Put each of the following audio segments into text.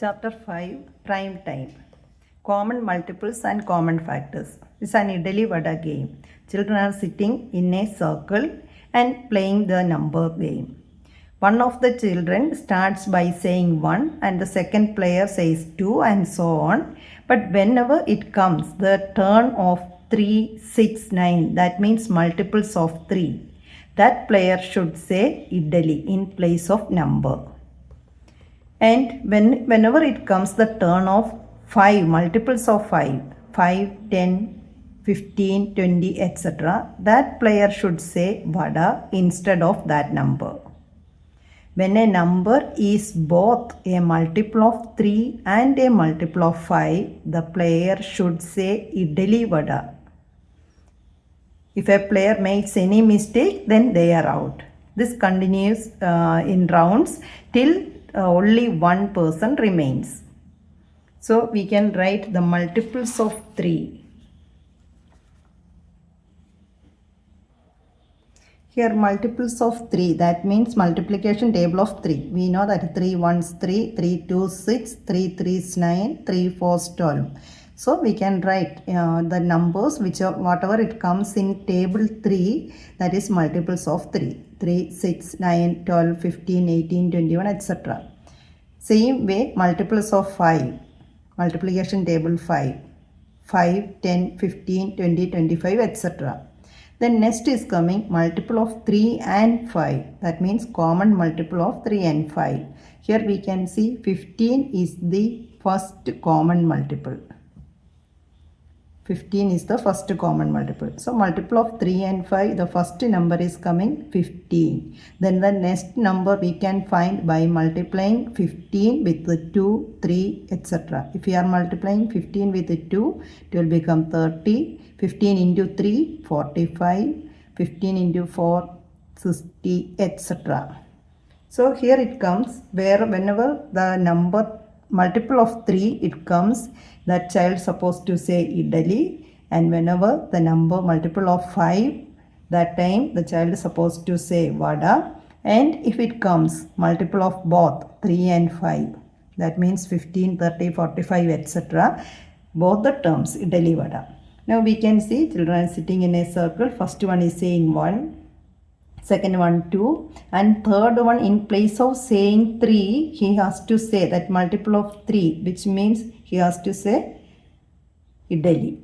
Chapter 5 Prime Time Common Multiples and Common Factors. It's an Idli-Vada game. Children are sitting in a circle and playing the number game. One of the children starts by saying 1 and the second player says 2 and so on. But whenever it comes the turn of 3, 6, 9, that means multiples of 3, that player should say Idli in place of number. And whenever it comes the turn of 5, multiples of 5, 5, 10, 15, 20, etc., that player should say Vada instead of that number. When a number is both a multiple of 3 and a multiple of 5, the player should say Idli-Vada. If a player makes any mistake, then they are out. This continues in rounds till only one person remains. So we can write the multiples of 3. Here multiples of 3, that means multiplication table of 3. We know that 3 ones 3, 3 2s 6, 3 3s 9, 3 4s 12. So we can write the numbers whatever it comes in table 3, that is multiples of 3. 3, 6, 9, 12, 15, 18, 21, etc. Same way multiples of 5. Multiplication table 5. 5, 10, 15, 20, 25, etc. Then next is coming multiple of 3 and 5. That means common multiple of 3 and 5. Here we can see 15 is the first common multiple. 15 is the first common multiple. So multiple of 3 and 5, the first number is coming 15. Then the next number we can find by multiplying 15 with the 2, 3, etc. If we are multiplying 15 with the 2, it will become 30. 15 into 3, 45. 15 into 4, 60, etc. So here it comes where whenever the number multiple of 3 it comes, that child supposed to say Idli, and whenever the number multiple of 5, that time the child is supposed to say Vada. And if it comes multiple of both 3 and 5, that means 15, 30, 45, etc., both the terms Idli-Vada. Now we can see children sitting in a circle. First one is saying 1, second one 2, and third one in place of saying 3, he has to say that multiple of 3, which means he has to say Idli.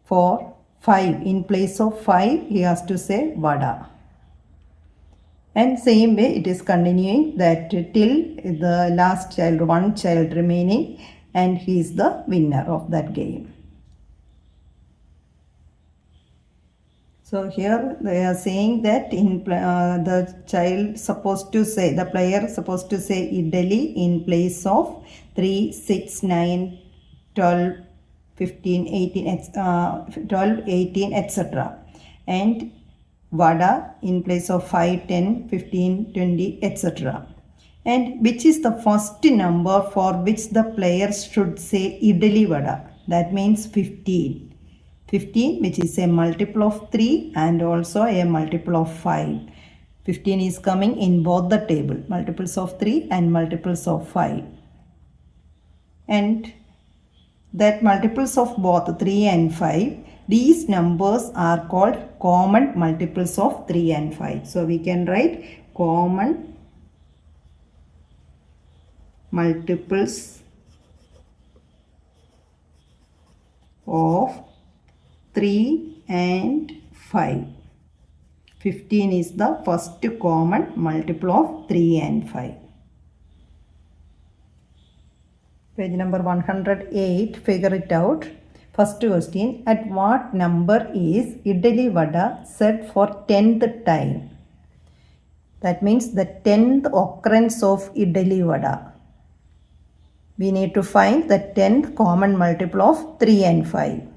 For 5, in place of 5, he has to say Vada. And same way it is continuing that till the last child, one child remaining, and he is the winner of that game. So here they are saying that in the child supposed to say, the player supposed to say Idli in place of 3, 6, 9, 12, 15, 18, 12, 18, etc. And Vada in place of 5, 10, 15, 20, etc. And which is the first number for which the players should say Idli-Vada? That means 15. 15, which is a multiple of 3 and also a multiple of 5. 15 is coming in both the table, multiples of 3 and multiples of 5. And that multiples of both 3 and 5, these numbers are called common multiples of 3 and 5. So we can write common multiples of 3 and 5. 15 is the first common multiple of 3 and 5. Page number 108, figure it out. First question, at what number is Idli-Vada said for 10th time? That means the 10th occurrence of Idli-Vada. We need to find the 10th common multiple of 3 and 5.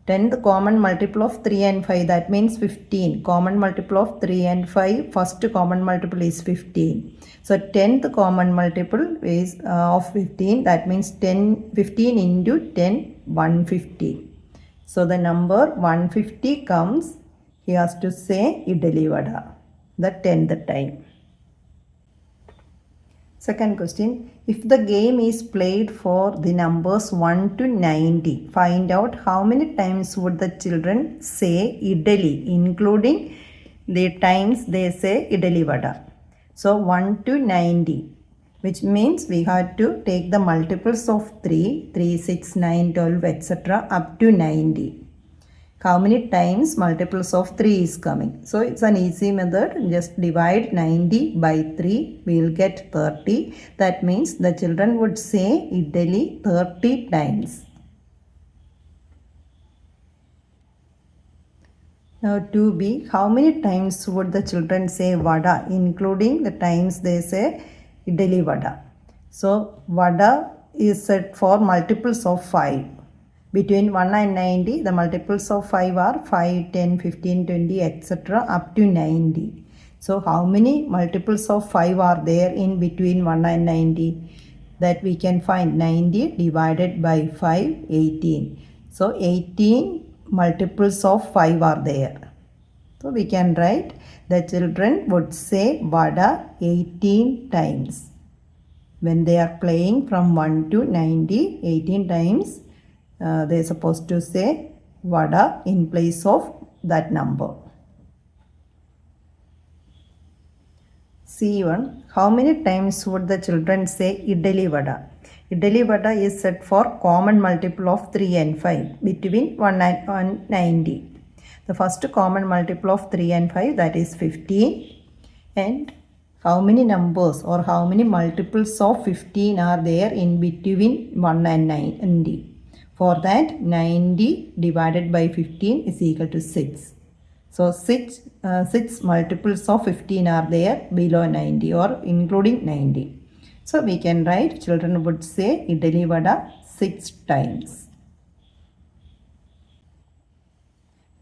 10th common multiple of 3 and 5, that means 15. Common multiple of 3 and 5, first common multiple is 15. So 10th common multiple is of 15, that means 15 into 10, 150. So the number 150 comes, he has to say Idli-Vada, the 10th time. Second question, if the game is played for the numbers 1 to 90, find out how many times would the children say Idli, including the times they say Idli-Vada. So 1 to 90, which means we have to take the multiples of 3, 3, 6, 9, 12, etc. up to 90. How many times multiples of 3 is coming? So it's an easy method. Just divide 90 by 3. We will get 30. That means the children would say Idli 30 times. Now 2b, how many times would the children say Vada, including the times they say Idli-Vada? So Vada is set for multiples of 5. Between 1 and 90, the multiples of 5 are 5, 10, 15, 20, etc. up to 90. So how many multiples of 5 are there in between 1 and 90? That we can find 90 divided by 5, 18. So 18 multiples of 5 are there. So we can write the children would say Vada 18 times. When they are playing from 1 to 90, 18 times. They are supposed to say Vada in place of that number. C1. How many times would the children say Idli-Vada? Idli-Vada is set for common multiple of 3 and 5 between 1 and 90. The first common multiple of 3 and 5, that is 15. And how many numbers or how many multiples of 15 are there in between 1 and 90? For that, 90 divided by 15 is equal to 6. So 6 multiples of 15 are there below 90 or including 90. So we can write children would say Idli-Vada 6 times.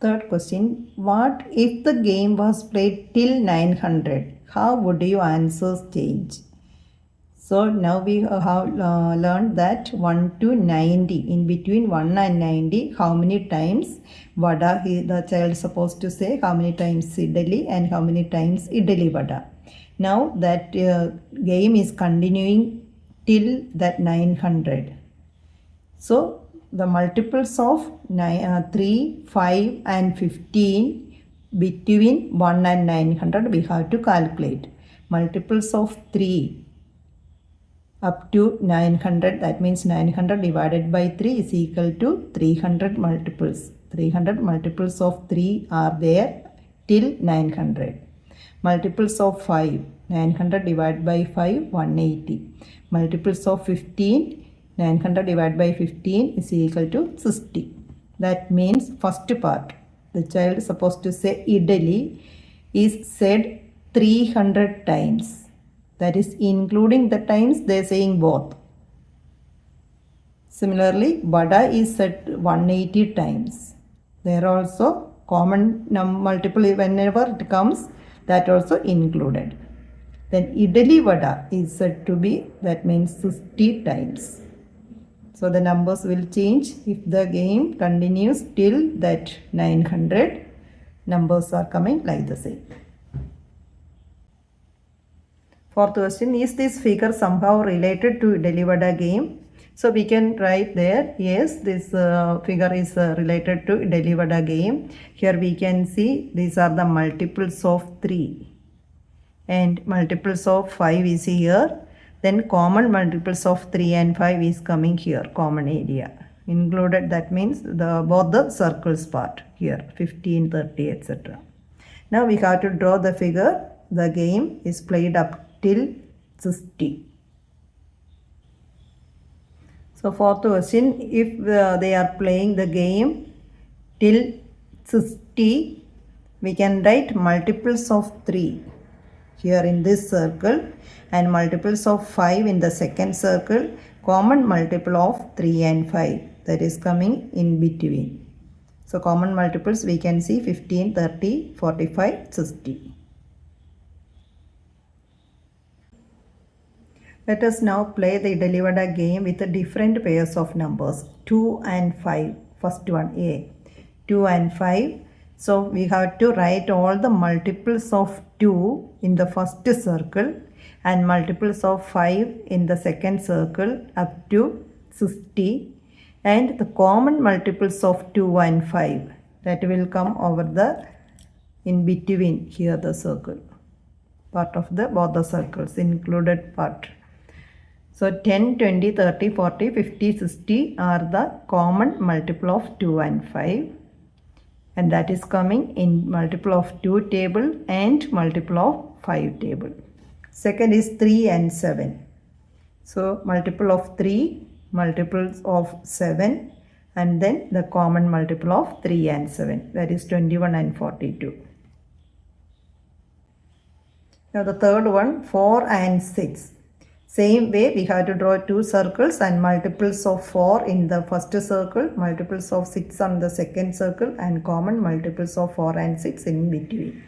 Third question, what if the game was played till 900? How would your answers change? So now we have learned that 1 to 90, in between 1 and 90, how many times Vada the child is supposed to say, how many times Idli and how many times Idli-Vada. Now that game is continuing till that 900. So the multiples of 3, 5 and 15 between 1 and 900 we have to calculate. Multiples of 3 up to 900, that means 900 divided by 3 is equal to 300 multiples. 300 multiples of 3 are there till 900. Multiples of 5, 900 divided by 5, 180. Multiples of 15, 900 divided by 15 is equal to 60. That means first part, the child is supposed to say Idli is said 300 times. That is including the times they are saying both. Similarly, Vada is said 180 times. There are also common multiple whenever it comes, that also included. Then Idli-Vada is said to be, that means 60 times. So the numbers will change if the game continues till that 900. Numbers are coming like the same. Fourth question, is this figure somehow related to Idli-Vada game? So we can write there, yes, this figure is related to Idli-Vada game. Here we can see these are the multiples of 3 and multiples of 5 is here. Then common multiples of 3 and 5 is coming here, common area. Included, that means both the circles part here, 15, 30, etc. Now we have to draw the figure. The game is played up till 60. So fourth question, if they are playing the game till 60, we can write multiples of 3 here in this circle and multiples of 5 in the second circle, common multiple of 3 and 5 that is coming in between. So common multiples we can see 15, 30, 45, 60. Let us now play the Idli-Vada game with different pairs of numbers 2 and 5. First one A, 2 and 5. So we have to write all the multiples of 2 in the first circle and multiples of 5 in the second circle up to 60, and the common multiples of 2 and 5 that will come over the in between here the circle, part of the both the circles included part. So 10, 20, 30, 40, 50, 60 are the common multiple of 2 and 5, and that is coming in multiple of 2 table and multiple of 5 table. Second is 3 and 7. So multiple of 3, multiples of 7, and then the common multiple of 3 and 7, that is 21 and 42. Now the third one, 4 and 6. Same way we have to draw two circles and multiples of 4 in the first circle, multiples of 6 on the second circle, and common multiples of 4 and 6 in between.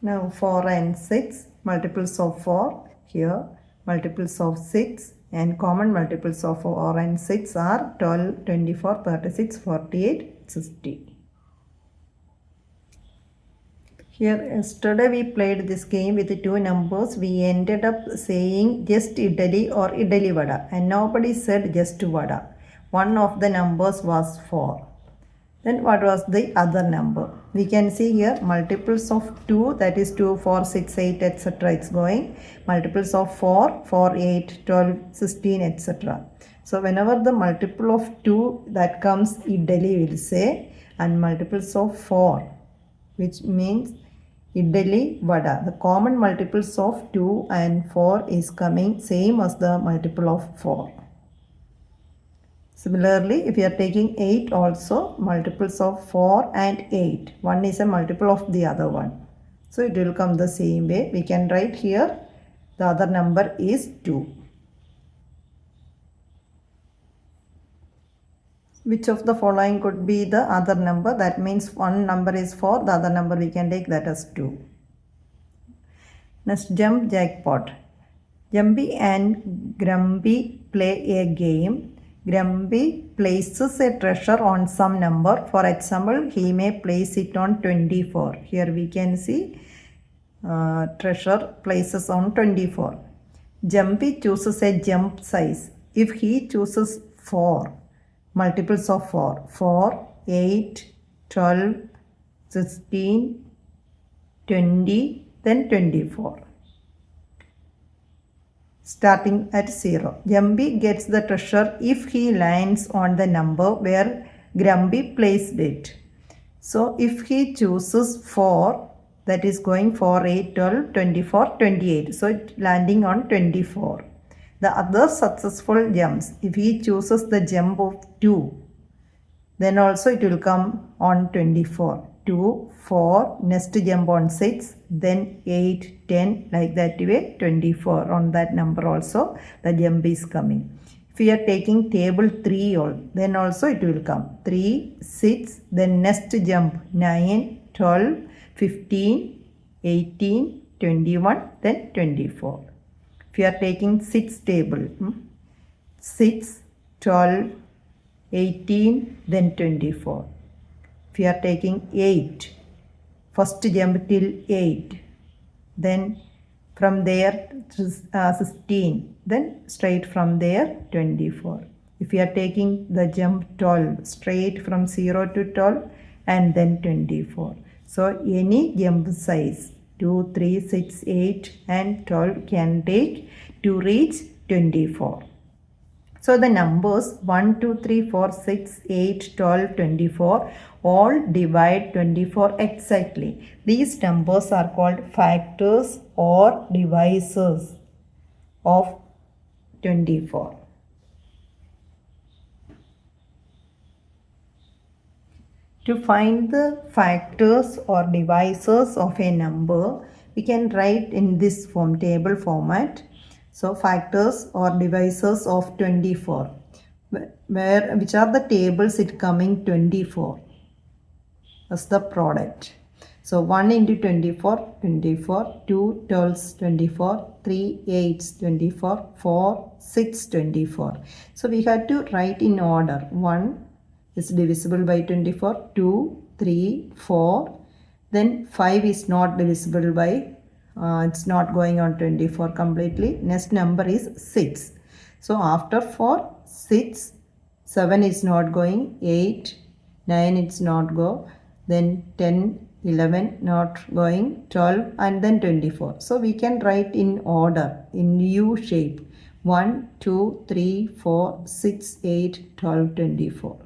Now 4 and 6, multiples of 4 here, multiples of 6, and common multiples of 4 and 6 are 12, 24, 36, 48, 60. Here yesterday we played this game with two numbers. We ended up saying just Idli or Idli-Vada, and nobody said just Vada. One of the numbers was 4. Then what was the other number? We can see here multiples of 2, that is 2, 4, 6, 8, etc. It's going. Multiples of 4, 4, 8, 12, 16, etc. So whenever the multiple of 2 that comes Idli will say, and multiples of 4, which means Idli-Vada. The common multiples of 2 and 4 is coming same as the multiple of 4. Similarly, if you are taking 8 also, multiples of 4 and 8. One is a multiple of the other one. So it will come the same way. We can write here the other number is 2. Which of the following could be the other number? That means one number is 4, the other number we can take that as 2. Next, jump jackpot. Jumpy and Grumpy play a game. Grumpy places a treasure on some number. For example, he may place it on 24. Here we can see treasure places on 24. Jumpy chooses a jump size. If he chooses 4, multiples of 4, 4, 8, 12, 16, 20, then 24. Starting at 0. Jumpy gets the treasure if he lands on the number where Grumpy placed it. So if he chooses 4, that is going 4, 8, 12, 24, 28. So it landing on 24. The other successful jumps, if he chooses the jump of 2, then also it will come on 24. 2, 4, next jump on 6, then 8, 10, like that way 24. On that number also the jump is coming. If we are taking table 3, then also it will come. 3, 6, then next jump 9, 12, 15, 18, 21, then 24. If you are taking 6 table, 6, 12, 18, then 24. If you are taking 8, first jump till 8, then from there 16, then straight from there 24. If you are taking the jump 12, straight from 0 to 12 and then 24. So any jump size 2, 3, 6, 8 and 12 can take to reach 24. So the numbers 1, 2, 3, 4, 6, 8, 12, 24 all divide 24 exactly. These numbers are called factors or divisors of 24. To find the factors or divisors of a number, we can write in this form, table format. So factors or divisors of 24. Which are the tables it coming 24 as the product. So 1 into 24, 24, 2 12s, 24, 3 8s, 24, 4 6, 24. So we have to write in order. 1 is divisible by 24, 2, 3, 4. Then 5 is not divisible by It's not going on 24 completely. Next number is 6. So after 4, 6, 7 is not going, 8, 9 it's not go, then 10, 11 not going, 12 and then 24. So we can write in order, in U shape. 1, 2, 3, 4, 6, 8, 12, 24.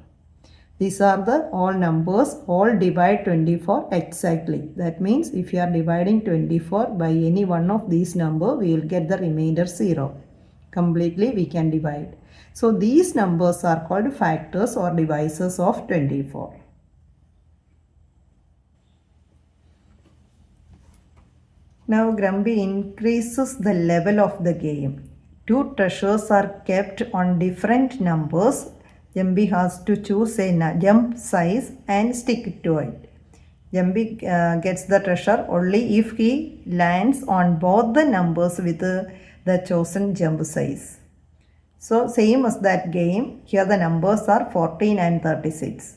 These are the all numbers, all divide 24 exactly. That means if you are dividing 24 by any one of these number, we will get the remainder 0. Completely we can divide. So these numbers are called factors or divisors of 24. Now Grumpy increases the level of the game. 2 treasures are kept on different numbers. Jumpy has to choose a jump size and stick to it. Jumpy gets the treasure only if he lands on both the numbers with the chosen jump size. So same as that game, here the numbers are 14 and 36.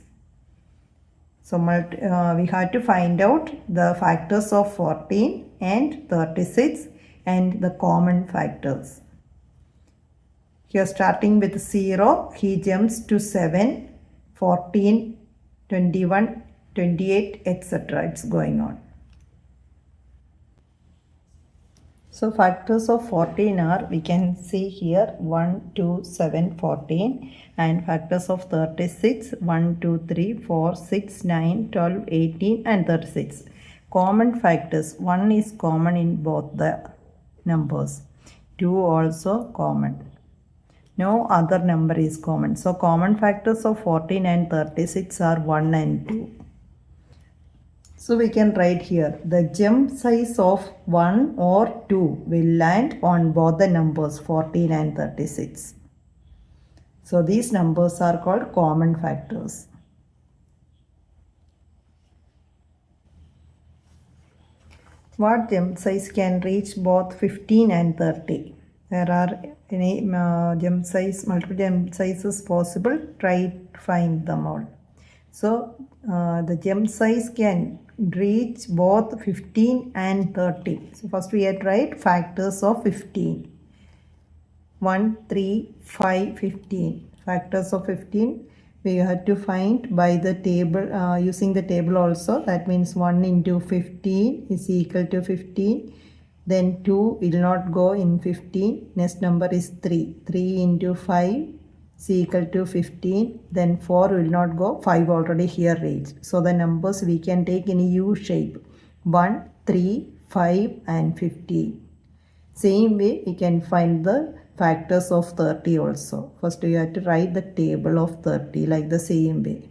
So we have to find out the factors of 14 and 36 and the common factors. Here starting with 0, he jumps to 7, 14, 21, 28, etc. It's going on. So factors of 14 are, we can see here 1, 2, 7, 14 and factors of 36, 1, 2, 3, 4, 6, 9, 12, 18 and 36. Common factors, 1 is common in both the numbers, 2 also common. No other number is common. So common factors of 14 and 36 are 1 and 2. So we can write here the jump size of 1 or 2 will land on both the numbers 14 and 36. So these numbers are called common factors. What jump size can reach both 15 and 30? There are any multiple jump sizes possible. Try to find them all. So the jump size can reach both 15 and 30. So first we have to write factors of 15. 1, 3, 5, 15. Factors of 15 we have to find by the table, using the table also. That means 1 into 15 is equal to 15. Then 2 will not go in 15. Next number is 3. 3 into 5 is equal to 15. Then 4 will not go. 5 already here reached. So the numbers we can take in U shape. 1, 3, 5 and 15. Same way we can find the factors of 30 also. First we have to write the table of 30 like the same way.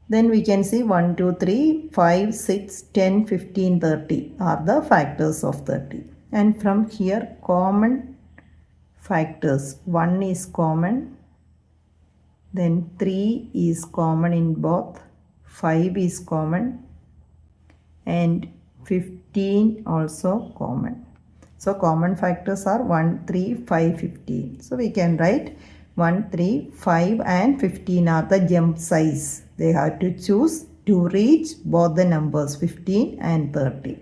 Then we can see 1, 2, 3, 5, 6, 10, 15, 30 are the factors of 30. And from here common factors. 1 is common. Then 3 is common in both. 5 is common. And 15 also common. So common factors are 1, 3, 5, 15. So we can write 1, 3, 5 and 15 are the jump size. They have to choose to reach both the numbers 15 and 30.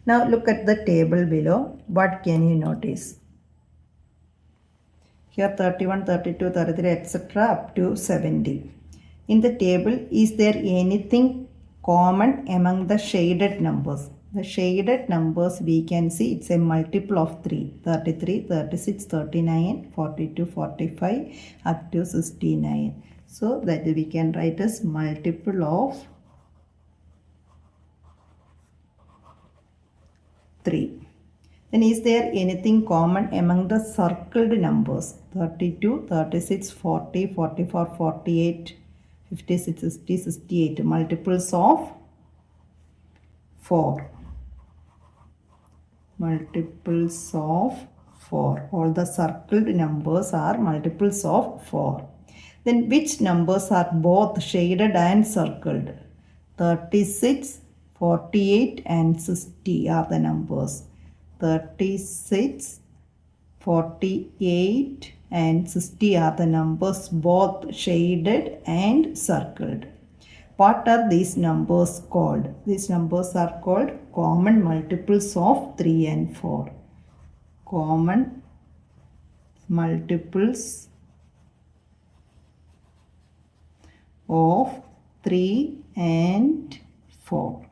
Now look at the table below. What can you notice? Here 31, 32, 33, etc. up to 70. In the table, is there anything common among the shaded numbers? The shaded numbers we can see it's a multiple of 3. 33, 36, 39, 42, 45 up to 69. So that we can write as multiple of 3. Then is there anything common among the circled numbers? 32, 36, 40, 44, 48, 56, 60, 68. Multiples of 4. Multiples of 4. All the circled numbers are multiples of 4. Then which numbers are both shaded and circled? 36, 48 and 60 are the numbers. 36, 48 and 60 are the numbers both shaded and circled. What are these numbers called? These numbers are called common multiples of 3 and 4. Common multiples of 3 and 4.